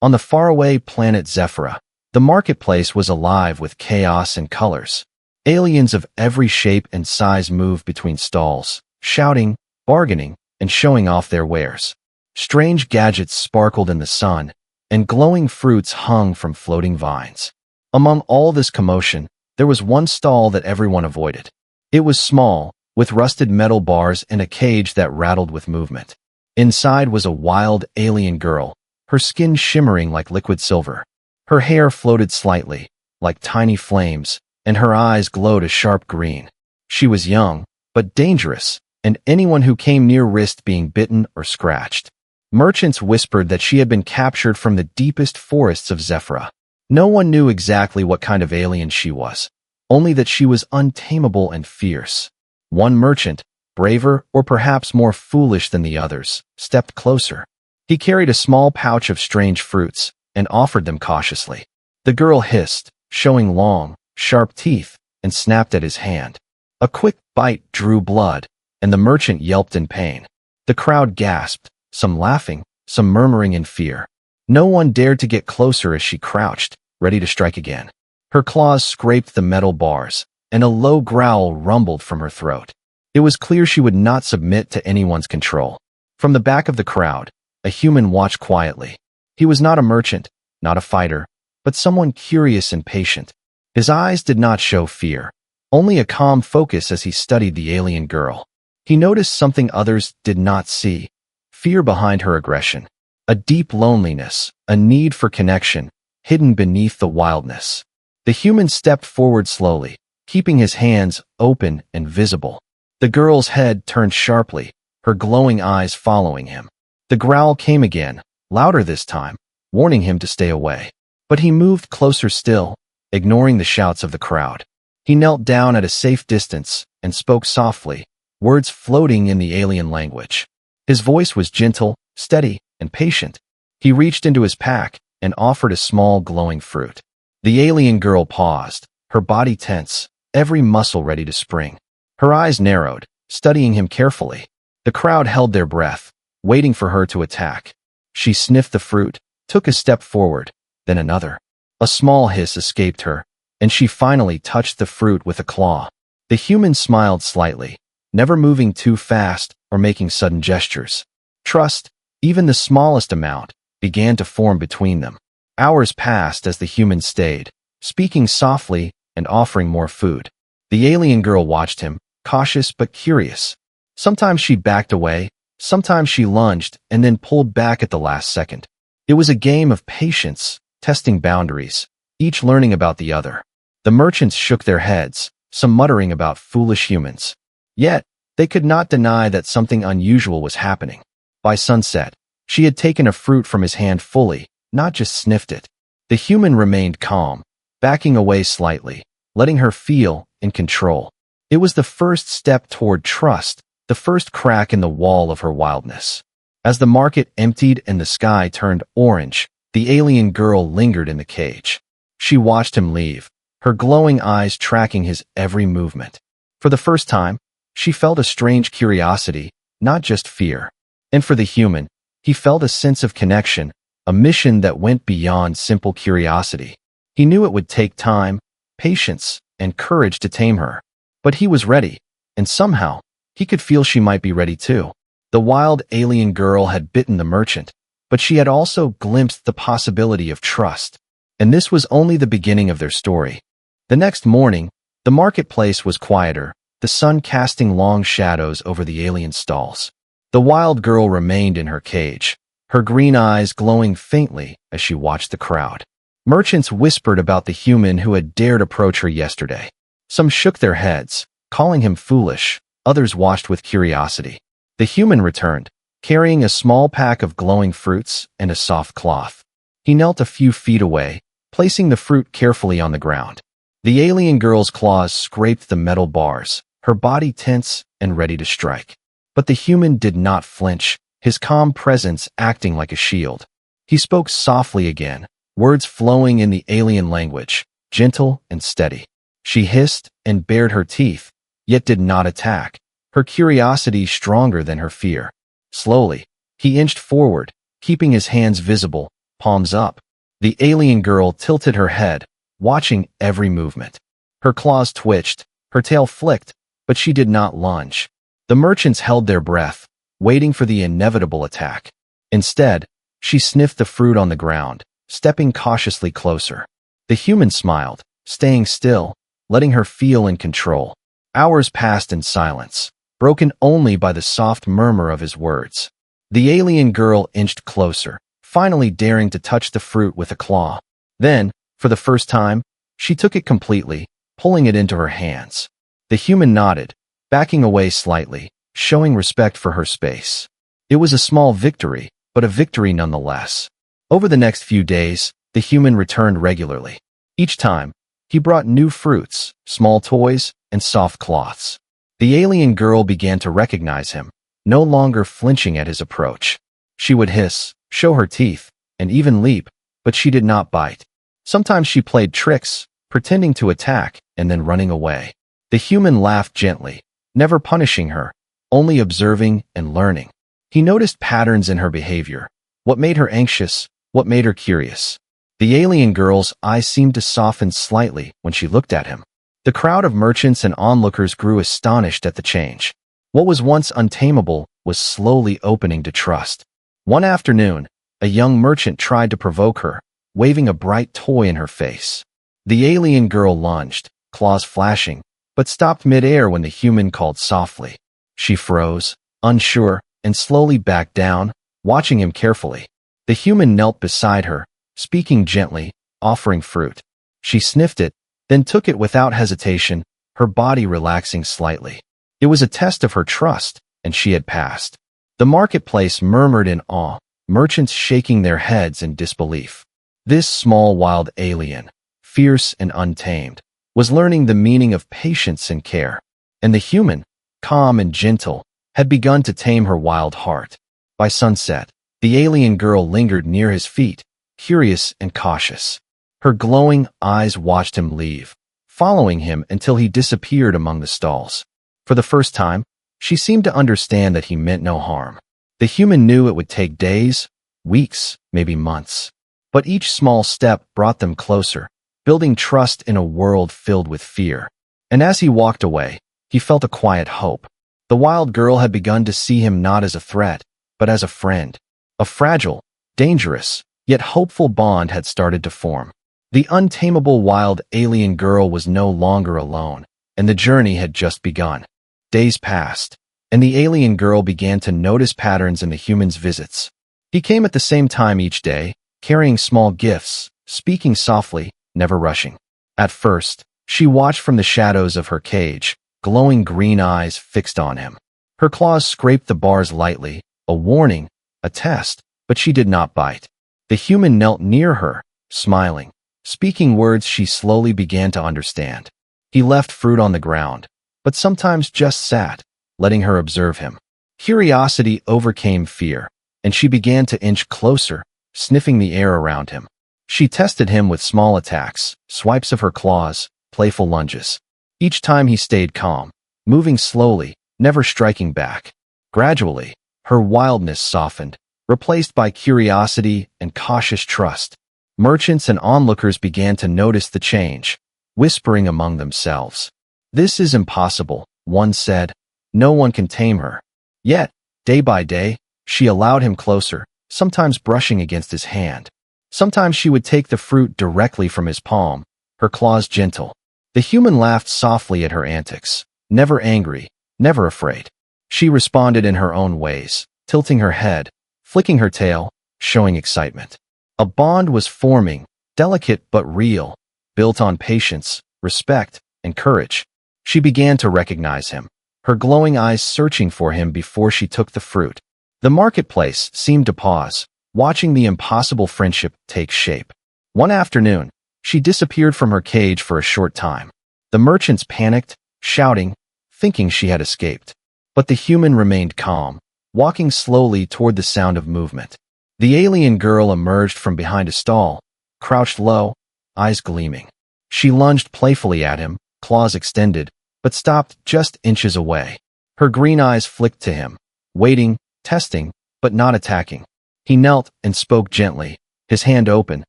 On the faraway planet Zephyra, the marketplace was alive with chaos and colors. Aliens of every shape and size moved between stalls, shouting, bargaining, and showing off their wares. Strange gadgets sparkled in the sun, and glowing fruits hung from floating vines. Among all this commotion, there was one stall that everyone avoided. It was small, with rusted metal bars and a cage that rattled with movement. Inside was a wild alien girl, her skin shimmering like liquid silver. Her hair floated slightly, like tiny flames, and her eyes glowed a sharp green. She was young, but dangerous, and anyone who came near risked being bitten or scratched. Merchants whispered that she had been captured from the deepest forests of Zephyra. No one knew exactly what kind of alien she was, only that she was untamable and fierce. One merchant, braver or perhaps more foolish than the others, stepped closer. He carried a small pouch of strange fruits and offered them cautiously. The girl hissed, showing long, sharp teeth, and snapped at his hand. A quick bite drew blood, and the merchant yelped in pain. The crowd gasped, some laughing, some murmuring in fear. No one dared to get closer as she crouched, ready to strike again. Her claws scraped the metal bars, and a low growl rumbled from her throat. It was clear she would not submit to anyone's control. From the back of the crowd, a human watched quietly. He was not a merchant, not a fighter, but someone curious and patient. His eyes did not show fear, only a calm focus as he studied the alien girl. He noticed something others did not see: fear behind her aggression, a deep loneliness, a need for connection, hidden beneath the wildness. The human stepped forward slowly, keeping his hands open and visible. The girl's head turned sharply, her glowing eyes following him. The growl came again, louder this time, warning him to stay away. But he moved closer still, ignoring the shouts of the crowd. He knelt down at a safe distance and spoke softly, words floating in the alien language. His voice was gentle, steady, and patient. He reached into his pack and offered a small glowing fruit. The alien girl paused, her body tense, every muscle ready to spring. Her eyes narrowed, studying him carefully. The crowd held their breath, waiting for her to attack. She sniffed the fruit, took a step forward, then another. A small hiss escaped her, and she finally touched the fruit with a claw. The human smiled slightly, never moving too fast or making sudden gestures. Trust, even the smallest amount, began to form between them. Hours passed as the human stayed, speaking softly and offering more food. The alien girl watched him, cautious but curious. Sometimes she backed away, sometimes she lunged and then pulled back at the last second. It was a game of patience, testing boundaries, each learning about the other. The merchants shook their heads, some muttering about foolish humans. Yet, they could not deny that something unusual was happening. By sunset, she had taken a fruit from his hand fully, not just sniffed it. The human remained calm, backing away slightly, letting her feel in control. It was the first step toward trust, the first crack in the wall of her wildness. As the market emptied and the sky turned orange, the alien girl lingered in the cage. She watched him leave, her glowing eyes tracking his every movement. For the first time, she felt a strange curiosity, not just fear. And for the human, he felt a sense of connection, a mission that went beyond simple curiosity. He knew it would take time, patience, and courage to tame her. But he was ready, and somehow, he could feel she might be ready too. The wild alien girl had bitten the merchant, but she had also glimpsed the possibility of trust. And this was only the beginning of their story. The next morning, the marketplace was quieter, the sun casting long shadows over the alien stalls. The wild girl remained in her cage, her green eyes glowing faintly as she watched the crowd. Merchants whispered about the human who had dared approach her yesterday. Some shook their heads, calling him foolish. Others watched with curiosity. The human returned, carrying a small pack of glowing fruits and a soft cloth. He knelt a few feet away, placing the fruit carefully on the ground. The alien girl's claws scraped the metal bars, her body tense and ready to strike. But the human did not flinch, his calm presence acting like a shield. He spoke softly again, words flowing in the alien language, gentle and steady. She hissed and bared her teeth, yet did not attack, her curiosity stronger than her fear. Slowly, he inched forward, keeping his hands visible, palms up. The alien girl tilted her head, watching every movement. Her claws twitched, her tail flicked, but she did not lunge. The merchants held their breath, waiting for the inevitable attack. Instead, she sniffed the fruit on the ground, stepping cautiously closer. The human smiled, staying still, letting her feel in control. Hours passed in silence, broken only by the soft murmur of his words. The alien girl inched closer, finally daring to touch the fruit with a claw. Then, for the first time, she took it completely, pulling it into her hands. The human nodded, backing away slightly, showing respect for her space. It was a small victory, but a victory nonetheless. Over the next few days, the human returned regularly. Each time, he brought new fruits, small toys, and soft cloths. The alien girl began to recognize him, no longer flinching at his approach. She would hiss, show her teeth, and even leap, but she did not bite. Sometimes she played tricks, pretending to attack and then running away. The human laughed gently, never punishing her, only observing and learning. He noticed patterns in her behavior, what made her anxious, what made her curious. The alien girl's eyes seemed to soften slightly when she looked at him. The crowd of merchants and onlookers grew astonished at the change. What was once untamable was slowly opening to trust. One afternoon, a young merchant tried to provoke her, waving a bright toy in her face. The alien girl lunged, claws flashing, but stopped mid-air when the human called softly. She froze, unsure, and slowly backed down, watching him carefully. The human knelt beside her, speaking gently, offering fruit. She sniffed it, then took it without hesitation, her body relaxing slightly. It was a test of her trust, and she had passed. The marketplace murmured in awe, merchants shaking their heads in disbelief. This small wild alien, fierce and untamed, was learning the meaning of patience and care. And the human, calm and gentle, had begun to tame her wild heart. By sunset, the alien girl lingered near his feet, curious and cautious. Her glowing eyes watched him leave, following him until he disappeared among the stalls. For the first time, she seemed to understand that he meant no harm. The human knew it would take days, weeks, maybe months. But each small step brought them closer, building trust in a world filled with fear. And as he walked away, he felt a quiet hope. The wild girl had begun to see him not as a threat, but as a friend. A fragile, dangerous, yet hopeful bond had started to form. The untamable wild alien girl was no longer alone, and the journey had just begun. Days passed, and the alien girl began to notice patterns in the human's visits. He came at the same time each day, carrying small gifts, speaking softly, never rushing. At first, she watched from the shadows of her cage, glowing green eyes fixed on him. Her claws scraped the bars lightly, a warning, a test, but she did not bite. The human knelt near her, smiling, speaking words she slowly began to understand. He left fruit on the ground, but sometimes just sat, letting her observe him. Curiosity overcame fear, and she began to inch closer, sniffing the air around him. She tested him with small attacks, swipes of her claws, playful lunges. Each time he stayed calm, moving slowly, never striking back. Gradually, her wildness softened, replaced by curiosity and cautious trust. Merchants and onlookers began to notice the change, whispering among themselves. "This is impossible," one said. "No one can tame her." Yet, day by day, she allowed him closer, sometimes brushing against his hand. Sometimes she would take the fruit directly from his palm, her claws gentle. The human laughed softly at her antics, never angry, never afraid. She responded in her own ways, tilting her head, flicking her tail, showing excitement. A bond was forming, delicate but real, built on patience, respect, and courage. She began to recognize him, her glowing eyes searching for him before she took the fruit. The marketplace seemed to pause, watching the impossible friendship take shape. One afternoon, she disappeared from her cage for a short time. The merchants panicked, shouting, thinking she had escaped. But the human remained calm, walking slowly toward the sound of movement. The alien girl emerged from behind a stall, crouched low, eyes gleaming. She lunged playfully at him, claws extended, but stopped just inches away. Her green eyes flicked to him, waiting, testing, but not attacking. He knelt and spoke gently, His hand opened,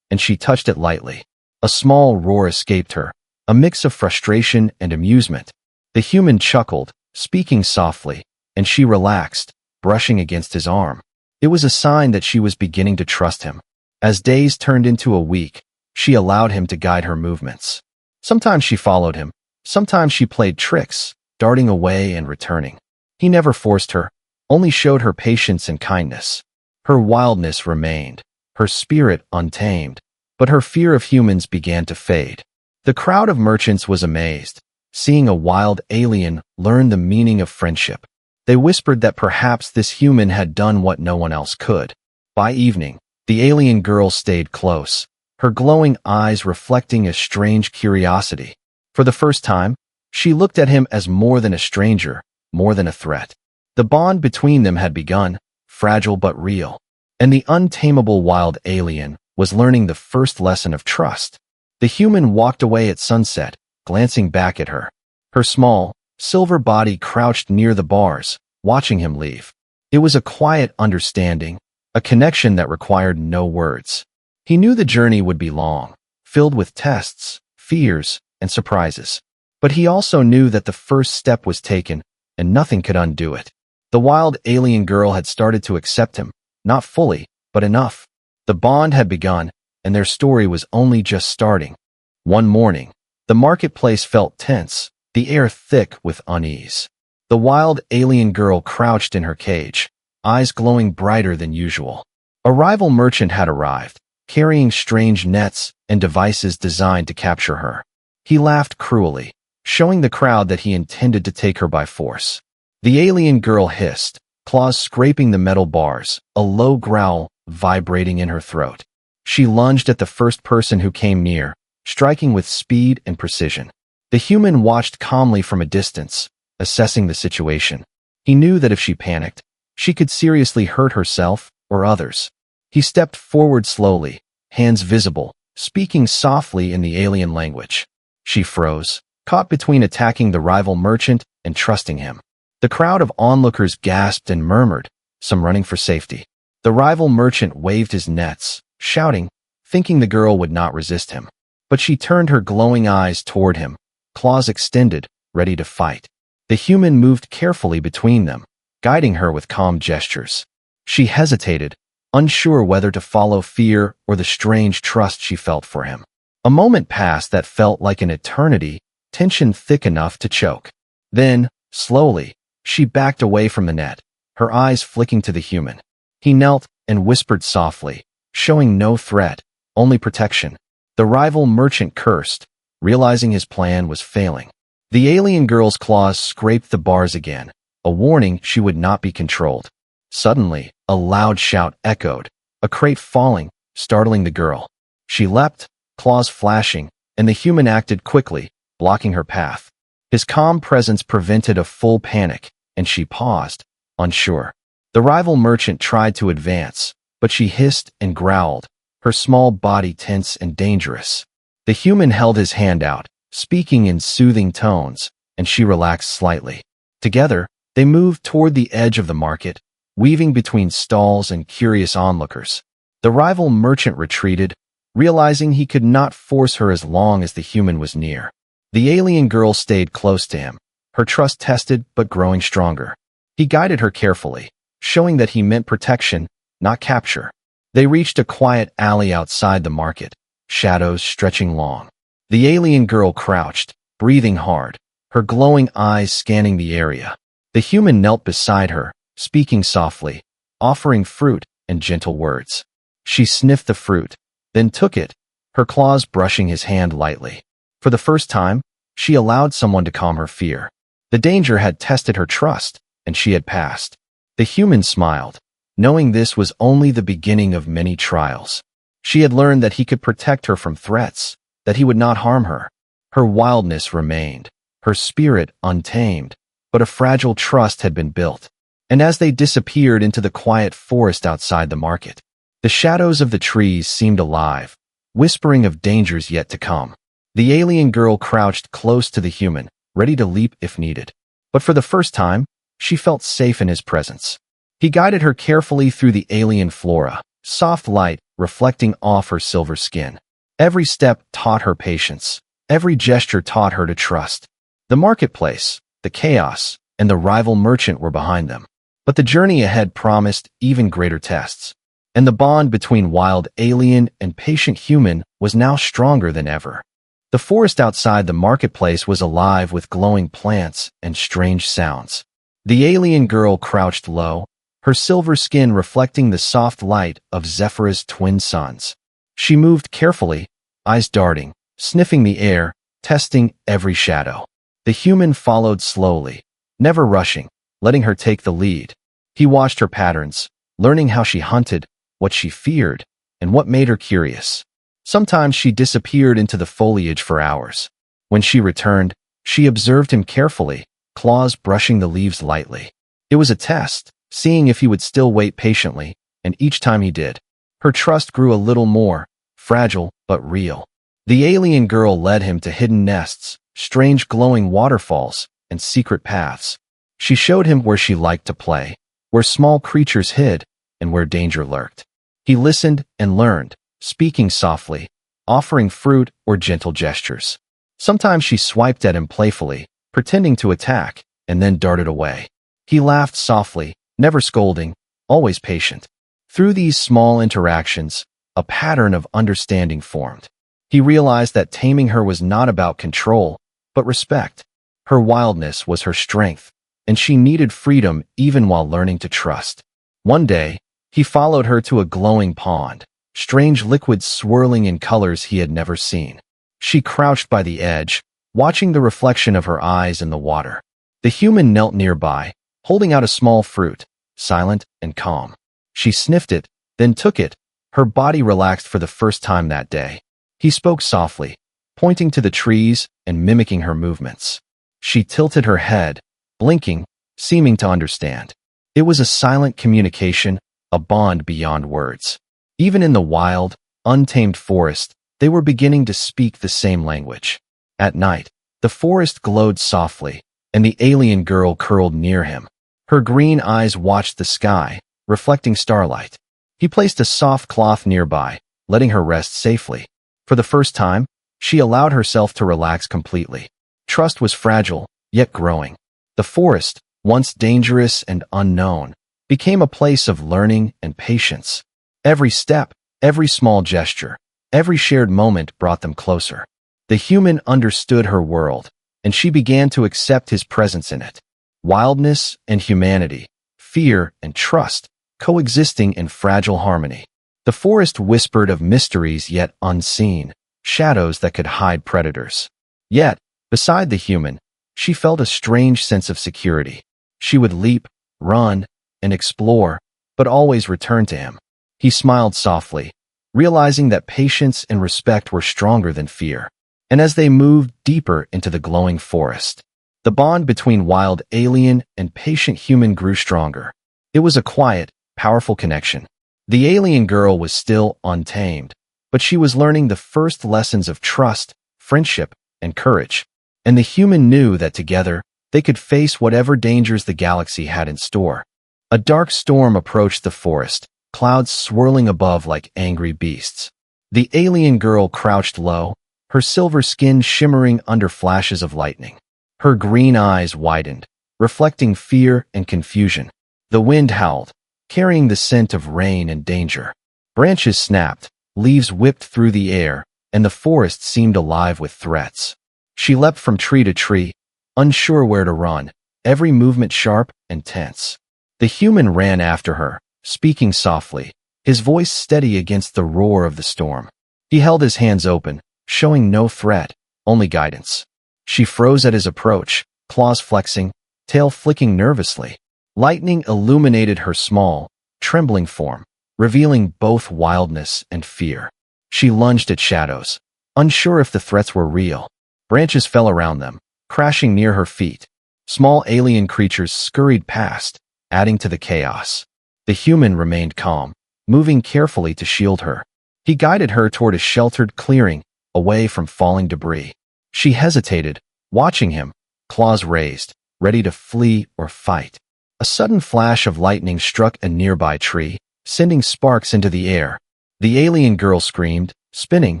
and she touched it lightly. A small roar escaped her, a mix of frustration and amusement. The human chuckled, speaking softly, and she relaxed, brushing against his arm. It was a sign that she was beginning to trust him. As days turned into a week, she allowed him to guide her movements. Sometimes she followed him, sometimes she played tricks, darting away and returning. He never forced her, only showed her patience and kindness. Her wildness remained, her spirit untamed, but her fear of humans began to fade. The crowd of merchants was amazed, seeing a wild alien learn the meaning of friendship. They whispered that perhaps this human had done what no one else could. By evening, the alien girl stayed close, her glowing eyes reflecting a strange curiosity. For the first time, she looked at him as more than a stranger, more than a threat. The bond between them had begun, fragile but real, and the untamable wild alien was learning the first lesson of trust. The human walked away at sunset, glancing back at her. Her small, silver body crouched near the bars, watching him leave. It was a quiet understanding, a connection that required no words. He knew the journey would be long, filled with tests, fears, and surprises. But he also knew that the first step was taken, and nothing could undo it. The wild alien girl had started to accept him, not fully, but enough. The bond had begun, and their story was only just starting. One morning, the marketplace felt tense, the air thick with unease. The wild alien girl crouched in her cage, eyes glowing brighter than usual. A rival merchant had arrived, carrying strange nets and devices designed to capture her. He laughed cruelly, showing the crowd that he intended to take her by force. The alien girl hissed, claws scraping the metal bars, a low growl vibrating in her throat. She lunged at the first person who came near, striking with speed and precision. The human watched calmly from a distance, assessing the situation. He knew that if she panicked, she could seriously hurt herself or others. He stepped forward slowly, hands visible, speaking softly in the alien language. She froze, caught between attacking the rival merchant and trusting him. The crowd of onlookers gasped and murmured, some running for safety. The rival merchant waved his nets, shouting, thinking the girl would not resist him. But she turned her glowing eyes toward him, claws extended, ready to fight. The human moved carefully between them, guiding her with calm gestures. She hesitated, unsure whether to follow fear or the strange trust she felt for him. A moment passed that felt like an eternity, tension thick enough to choke. Then, slowly, she backed away from the net, her eyes flicking to the human. He knelt and whispered softly, showing no threat, only protection. The rival merchant cursed, realizing his plan was failing. The alien girl's claws scraped the bars again, a warning she would not be controlled. Suddenly, a loud shout echoed, a crate falling, startling the girl. She leapt, claws flashing, and the human acted quickly, blocking her path. His calm presence prevented a full panic, and she paused, unsure. The rival merchant tried to advance, but she hissed and growled, her small body tense and dangerous. The human held his hand out, speaking in soothing tones, and she relaxed slightly. Together, they moved toward the edge of the market, weaving between stalls and curious onlookers. The rival merchant retreated, realizing he could not force her as long as the human was near. The alien girl stayed close to him, her trust tested but growing stronger. He guided her carefully, showing that he meant protection, not capture. They reached a quiet alley outside the market, shadows stretching long. The alien girl crouched, breathing hard, her glowing eyes scanning the area. The human knelt beside her, speaking softly, offering fruit and gentle words. She sniffed the fruit, then took it, her claws brushing his hand lightly. For the first time, she allowed someone to calm her fear. The danger had tested her trust, and she had passed. The human smiled, knowing this was only the beginning of many trials. She had learned that he could protect her from threats, that he would not harm her. Her wildness remained, her spirit untamed, but a fragile trust had been built. And as they disappeared into the quiet forest outside the market, the shadows of the trees seemed alive, whispering of dangers yet to come. The alien girl crouched close to the human, ready to leap if needed. But for the first time, she felt safe in his presence. He guided her carefully through the alien flora, soft light reflecting off her silver skin. Every step taught her patience. Every gesture taught her to trust. The marketplace, the chaos, and the rival merchant were behind them. But the journey ahead promised even greater tests. And the bond between wild alien and patient human was now stronger than ever. The forest outside the marketplace was alive with glowing plants and strange sounds. The alien girl crouched low, her silver skin reflecting the soft light of Zephyr's twin suns. She moved carefully, eyes darting, sniffing the air, testing every shadow. The human followed slowly, never rushing, letting her take the lead. He watched her patterns, learning how she hunted, what she feared, and what made her curious. Sometimes she disappeared into the foliage for hours. When she returned, she observed him carefully, claws brushing the leaves lightly. It was a test, seeing if he would still wait patiently, and each time he did, her trust grew a little more, fragile but real. The alien girl led him to hidden nests, strange glowing waterfalls, and secret paths. She showed him where she liked to play, where small creatures hid, and where danger lurked. He listened and learned, speaking softly, offering fruit or gentle gestures. Sometimes she swiped at him playfully, pretending to attack, and then darted away. He laughed softly, never scolding, always patient. Through these small interactions, a pattern of understanding formed. He realized that taming her was not about control, but respect. Her wildness was her strength, and she needed freedom even while learning to trust. One day, he followed her to a glowing pond, strange liquids swirling in colors he had never seen. She crouched by the edge, watching the reflection of her eyes in the water. The human knelt nearby, holding out a small fruit, silent and calm. She sniffed it, then took it, her body relaxed for the first time that day. He spoke softly, pointing to the trees and mimicking her movements. She tilted her head, blinking, seeming to understand. It was a silent communication, a bond beyond words. Even in the wild, untamed forest, they were beginning to speak the same language. At night, the forest glowed softly, and the alien girl curled near him. Her green eyes watched the sky, reflecting starlight. He placed a soft cloth nearby, letting her rest safely. For the first time, she allowed herself to relax completely. Trust was fragile, yet growing. The forest, once dangerous and unknown, became a place of learning and patience. Every step, every small gesture, every shared moment brought them closer. The human understood her world, and she began to accept his presence in it. Wildness and humanity, fear and trust, coexisting in fragile harmony. The forest whispered of mysteries yet unseen, shadows that could hide predators. Yet, beside the human, she felt a strange sense of security. She would leap, run, and explore, but always return to him. He smiled softly, realizing that patience and respect were stronger than fear. And as they moved deeper into the glowing forest, the bond between wild alien and patient human grew stronger. It was a quiet, powerful connection. The alien girl was still untamed, but she was learning the first lessons of trust, friendship, and courage. And the human knew that together, they could face whatever dangers the galaxy had in store. A dark storm approached the forest, clouds swirling above like angry beasts. The alien girl crouched low, her silver skin shimmering under flashes of lightning. Her green eyes widened, reflecting fear and confusion. The wind howled, carrying the scent of rain and danger. Branches snapped, leaves whipped through the air, and the forest seemed alive with threats. She leapt from tree to tree, unsure where to run, every movement sharp and tense. The human ran after her, speaking softly, his voice steady against the roar of the storm. He held his hands open, showing no threat, only guidance. She froze at his approach, claws flexing, tail flicking nervously. Lightning illuminated her small, trembling form, revealing both wildness and fear. She lunged at shadows, unsure if the threats were real. Branches fell around them, crashing near her feet. Small alien creatures scurried past, adding to the chaos. The human remained calm, moving carefully to shield her. He guided her toward a sheltered clearing, away from falling debris. She hesitated, watching him, claws raised, ready to flee or fight. A sudden flash of lightning struck a nearby tree, sending sparks into the air. The alien girl screamed, spinning,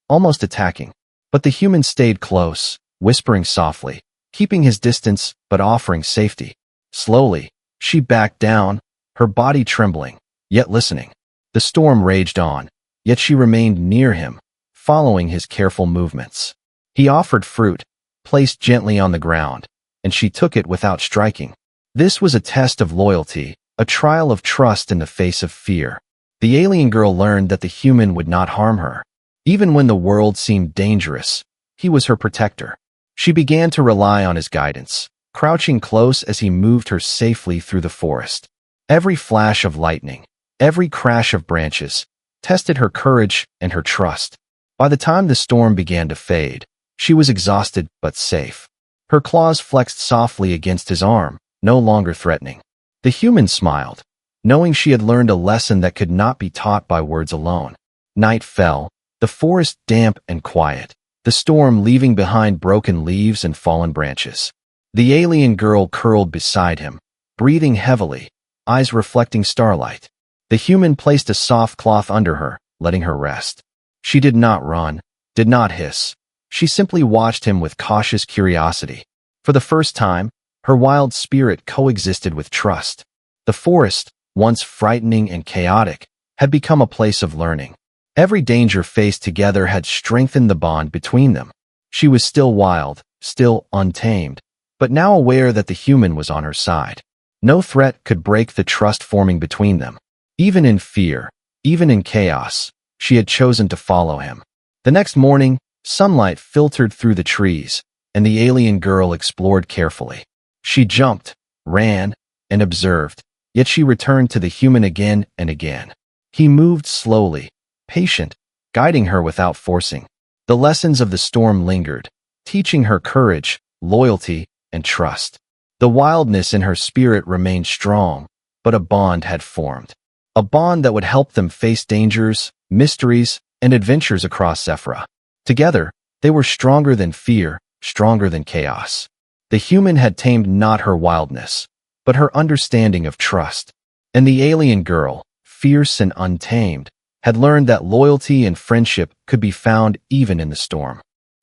almost attacking. But the human stayed close, whispering softly, keeping his distance but offering safety. Slowly, she backed down, her body trembling, yet listening. The storm raged on, yet she remained near him, following his careful movements. He offered fruit, placed gently on the ground, and she took it without striking. This was a test of loyalty, a trial of trust in the face of fear. The alien girl learned that the human would not harm her. Even when the world seemed dangerous, he was her protector. She began to rely on his guidance, crouching close as he moved her safely through the forest. Every flash of lightning, every crash of branches, tested her courage and her trust. By the time the storm began to fade, she was exhausted but safe. Her claws flexed softly against his arm, no longer threatening. The human smiled, knowing she had learned a lesson that could not be taught by words alone. Night fell, the forest damp and quiet, the storm leaving behind broken leaves and fallen branches. The alien girl curled beside him, breathing heavily, eyes reflecting starlight. The human placed a soft cloth under her, letting her rest. She did not run, did not hiss. She simply watched him with cautious curiosity. For the first time, her wild spirit coexisted with trust. The forest, once frightening and chaotic, had become a place of learning. Every danger faced together had strengthened the bond between them. She was still wild, still untamed, but now aware that the human was on her side. No threat could break the trust forming between them. Even in fear, even in chaos, she had chosen to follow him. The next morning, sunlight filtered through the trees, and the alien girl explored carefully. She jumped, ran, and observed, yet she returned to the human again and again. He moved slowly, patient, guiding her without forcing. The lessons of the storm lingered, teaching her courage, loyalty, and trust. The wildness in her spirit remained strong, but a bond had formed. A bond that would help them face dangers, mysteries, and adventures across Zephyra. Together, they were stronger than fear, stronger than chaos. The human had tamed not her wildness, but her understanding of trust. And the alien girl, fierce and untamed, had learned that loyalty and friendship could be found even in the storm.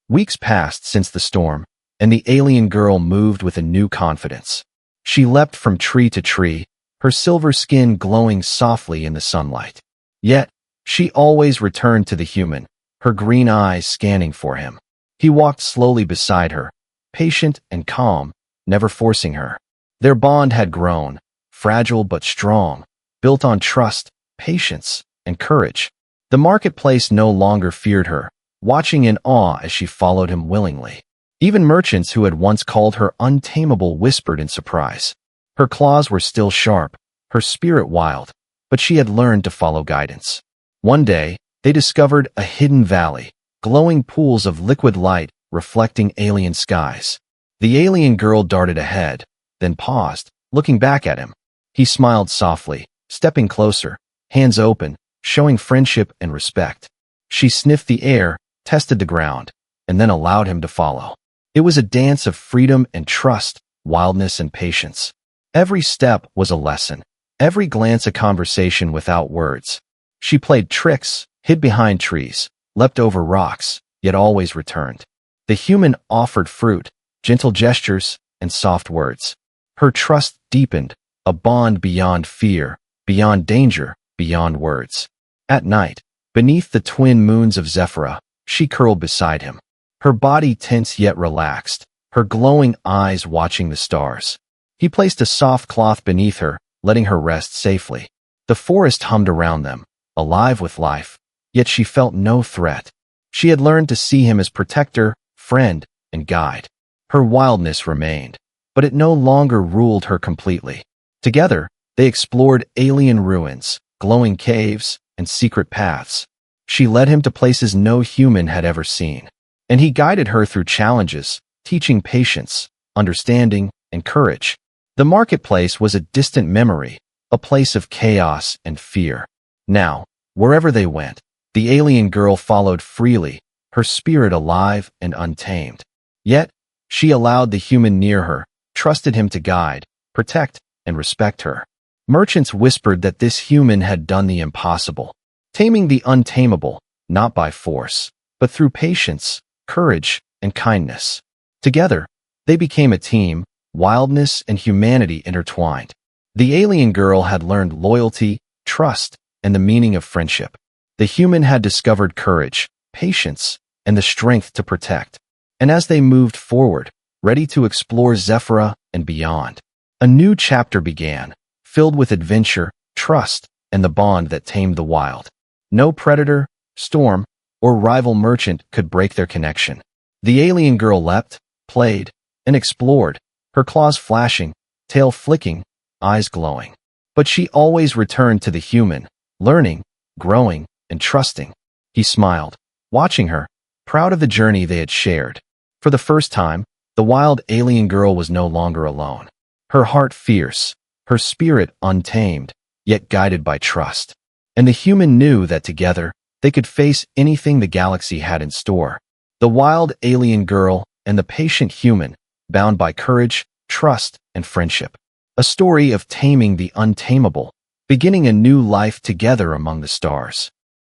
Weeks passed since the storm, and the alien girl moved with a new confidence. She leapt from tree to tree, her silver skin glowing softly in the sunlight. Yet, she always returned to the human, her green eyes scanning for him. He walked slowly beside her, patient and calm, never forcing her. Their bond had grown, fragile but strong, built on trust, patience, and courage. The marketplace no longer feared her, watching in awe as she followed him willingly. Even merchants who had once called her untamable whispered in surprise. Her claws were still sharp, her spirit wild, but she had learned to follow guidance. One day, they discovered a hidden valley, glowing pools of liquid light reflecting alien skies. The alien girl darted ahead, then paused, looking back at him. He smiled softly, stepping closer, hands open, showing friendship and respect. She sniffed the air, tested the ground, and then allowed him to follow. It was a dance of freedom and trust, wildness and patience. Every step was a lesson, every glance a conversation without words. She played tricks, hid behind trees, leapt over rocks, yet always returned. The human offered fruit, gentle gestures, and soft words. Her trust deepened, a bond beyond fear, beyond danger, beyond words. At night, beneath the twin moons of Zephyra, she curled beside him. Her body tense yet relaxed, her glowing eyes watching the stars. He placed a soft cloth beneath her, letting her rest safely. The forest hummed around them, alive with life, yet she felt no threat. She had learned to see him as protector, friend, and guide. Her wildness remained, but it no longer ruled her completely. Together, they explored alien ruins, glowing caves, and secret paths. She led him to places no human had ever seen, and he guided her through challenges, teaching patience, understanding, and courage. The marketplace was a distant memory, a place of chaos and fear. Now, wherever they went, the alien girl followed freely, her spirit alive and untamed. Yet, she allowed the human near her, trusted him to guide, protect, and respect her. Merchants whispered that this human had done the impossible, taming the untamable, not by force, but through patience, courage, and kindness. Together, they became a team, wildness and humanity intertwined. The alien girl had learned loyalty, trust, and the meaning of friendship. The human had discovered courage, patience, and the strength to protect. And as they moved forward, ready to explore Zephyra and beyond, a new chapter began, filled with adventure, trust, and the bond that tamed the wild. No predator, storm, or rival merchant could break their connection. The alien girl leapt, played, and explored, her claws flashing, tail flicking, eyes glowing. But she always returned to the human, learning, growing, and trusting. He smiled, watching her, proud of the journey they had shared. For the first time, the wild alien girl was no longer alone. Her heart fierce, her spirit untamed, yet guided by trust. And the human knew that together, they could face anything the galaxy had in store. The wild alien girl and the patient human, bound by courage, trust, and friendship. A story of taming the untamable, beginning a new life together among the stars.